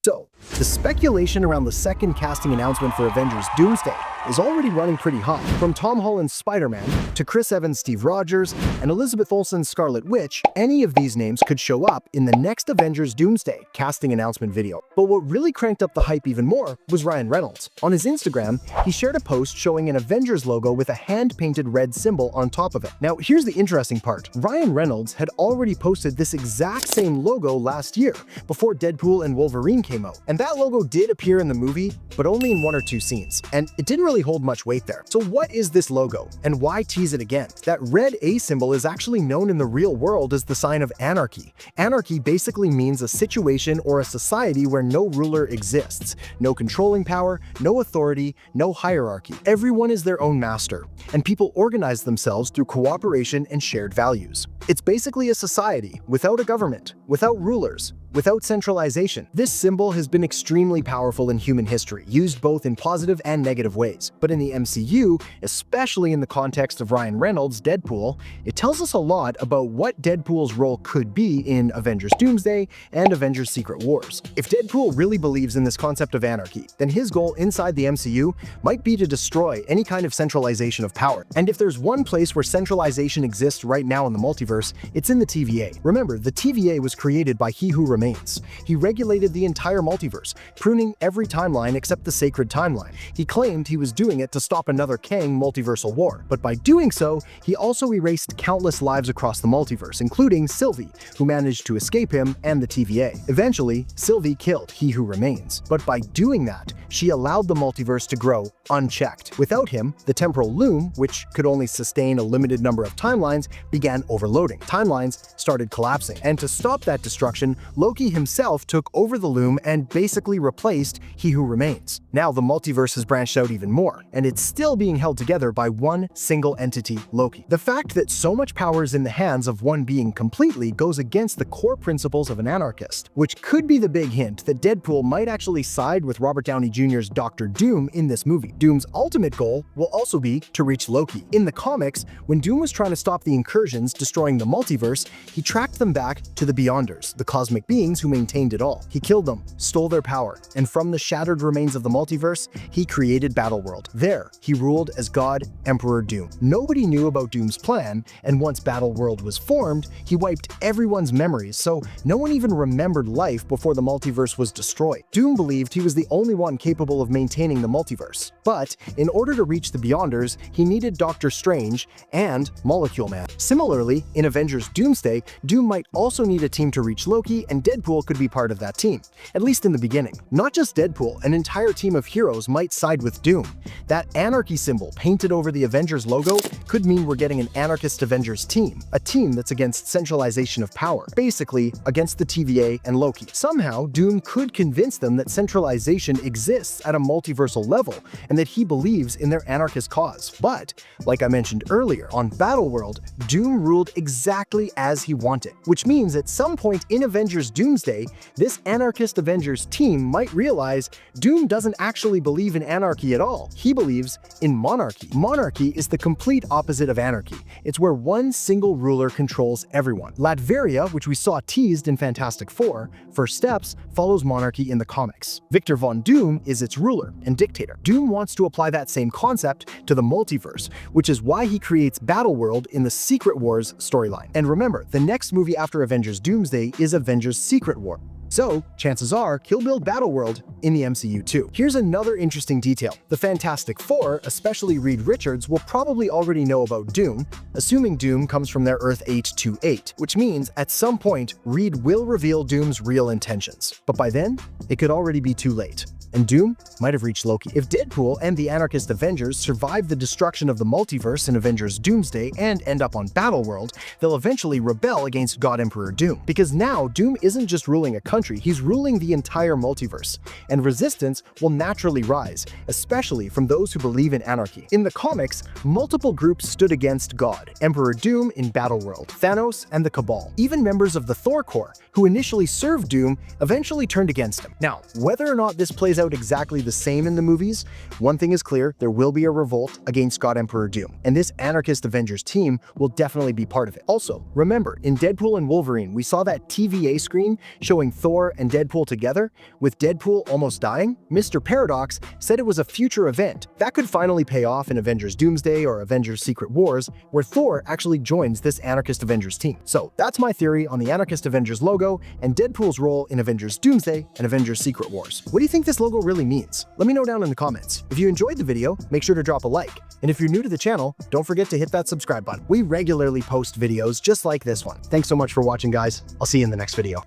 So, the speculation around the second casting announcement for Avengers Doomsday is already running pretty hot. From Tom Holland's Spider-Man to Chris Evans' Steve Rogers and Elizabeth Olsen's Scarlet Witch, any of these names could show up in the next Avengers Doomsday casting announcement video. But what really cranked up the hype even more was Ryan Reynolds. On his Instagram, he shared a post showing an Avengers logo with a hand-painted red symbol on top of it. Now, here's the interesting part. Ryan Reynolds had already posted this exact same logo last year, before Deadpool and Wolverine came out. And that logo did appear in the movie, but only in one or two scenes, and it didn't really hold much weight there. So what is this logo, and why tease it again? That red A symbol is actually known in the real world as the sign of anarchy. Anarchy basically means a situation or a society where no ruler exists, no controlling power, no authority, no hierarchy. Everyone is their own master, and people organize themselves through cooperation and shared values. It's basically a society without a government, without rulers, without centralization. This symbol has been extremely powerful in human history, used both in positive and negative ways. But in the MCU, especially in the context of Ryan Reynolds' Deadpool, it tells us a lot about what Deadpool's role could be in Avengers Doomsday and Avengers Secret Wars. If Deadpool really believes in this concept of anarchy, then his goal inside the MCU might be to destroy any kind of centralization of power. And if there's one place where centralization exists right now in the multiverse, it's in the TVA. Remember, the TVA was created by He Who Remains. He regulated the entire multiverse, pruning every timeline except the sacred timeline. He claimed he was doing it to stop another Kang multiversal war, but by doing so, he also erased countless lives across the multiverse, including Sylvie, who managed to escape him, and the TVA. Eventually, Sylvie killed He Who Remains, but by doing that, she allowed the multiverse to grow unchecked. Without him, the temporal loom, which could only sustain a limited number of timelines, began overloading. Timelines started collapsing, and to stop that destruction, Loki himself took over the loom and basically replaced He Who Remains. Now the multiverse has branched out even more, and it's still being held together by one single entity, Loki. The fact that so much power is in the hands of one being completely goes against the core principles of an anarchist, which could be the big hint that Deadpool might actually side with Robert Downey Jr.'s Dr. Doom in this movie. Doom's ultimate goal will also be to reach Loki. In the comics, when Doom was trying to stop the incursions destroying the multiverse, he tracked them back to the Beyonders, the cosmic beings who maintained it all. He killed them, stole their power, and from the shattered remains of the multiverse, he created Battleworld. There, he ruled as God Emperor Doom. Nobody knew about Doom's plan, and once Battleworld was formed, he wiped everyone's memories, so no one even remembered life before the multiverse was destroyed. Doom believed he was the only one capable of maintaining the multiverse. But in order to reach the Beyonders, he needed Doctor Strange and Molecule Man. Similarly, in Avengers Doomsday, Doom might also need a team to reach Loki, and Deadpool could be part of that team, at least in the beginning. Not just Deadpool, an entire team of heroes might side with Doom. That anarchy symbol painted over the Avengers logo could mean we're getting an anarchist Avengers team, a team that's against centralization of power, basically against the TVA and Loki. Somehow, Doom could convince them that centralization exists at a multiversal level and that he believes in their anarchist cause. But, like I mentioned earlier, on Battleworld, Doom ruled exactly as he wanted, which means at some point in Avengers Doomsday, this anarchist Avengers team might realize Doom doesn't actually believe in anarchy at all. He believes in monarchy. Monarchy is the complete opposite of anarchy. It's where one single ruler controls everyone. Latveria, which we saw teased in Fantastic Four, First Steps, follows monarchy in the comics. Victor Von Doom is its ruler and dictator. Doom wants to apply that same concept to the multiverse, which is why he creates Battleworld in the Secret Wars storyline. And remember, the next movie after Avengers Doomsday is Avengers Secret War. So, chances are, he'll build Battleworld in the MCU too. Here's another interesting detail. The Fantastic Four, especially Reed Richards, will probably already know about Doom, assuming Doom comes from their Earth 828, which means at some point, Reed will reveal Doom's real intentions. But by then, it could already be too late, and Doom might have reached Loki. If Deadpool and the anarchist Avengers survive the destruction of the multiverse in Avengers Doomsday and end up on Battleworld, they'll eventually rebel against God Emperor Doom. Because now, Doom isn't just ruling a country, he's ruling the entire multiverse. And resistance will naturally rise, especially from those who believe in anarchy. In the comics, multiple groups stood against God, Emperor Doom in Battleworld, Thanos, and the Cabal. Even members of the Thor Corps, who initially served Doom, eventually turned against him. Now, whether or not this plays plays out exactly the same in the movies, one thing is clear: there will be a revolt against God Emperor Doom, and this anarchist Avengers team will definitely be part of it. Also, remember, in Deadpool and Wolverine, we saw that TVA screen showing Thor and Deadpool together, with Deadpool almost dying. Mr. Paradox said it was a future event that could finally pay off in Avengers Doomsday or Avengers Secret Wars, where Thor actually joins this anarchist Avengers team. So that's my theory on the anarchist Avengers logo and Deadpool's role in Avengers Doomsday and Avengers Secret Wars. What do you think this logo really means? Let me know down in the comments. If you enjoyed the video, make sure to drop a like. And if you're new to the channel, don't forget to hit that subscribe button. We regularly post videos just like this one. Thanks so much for watching, guys. I'll see you in the next video.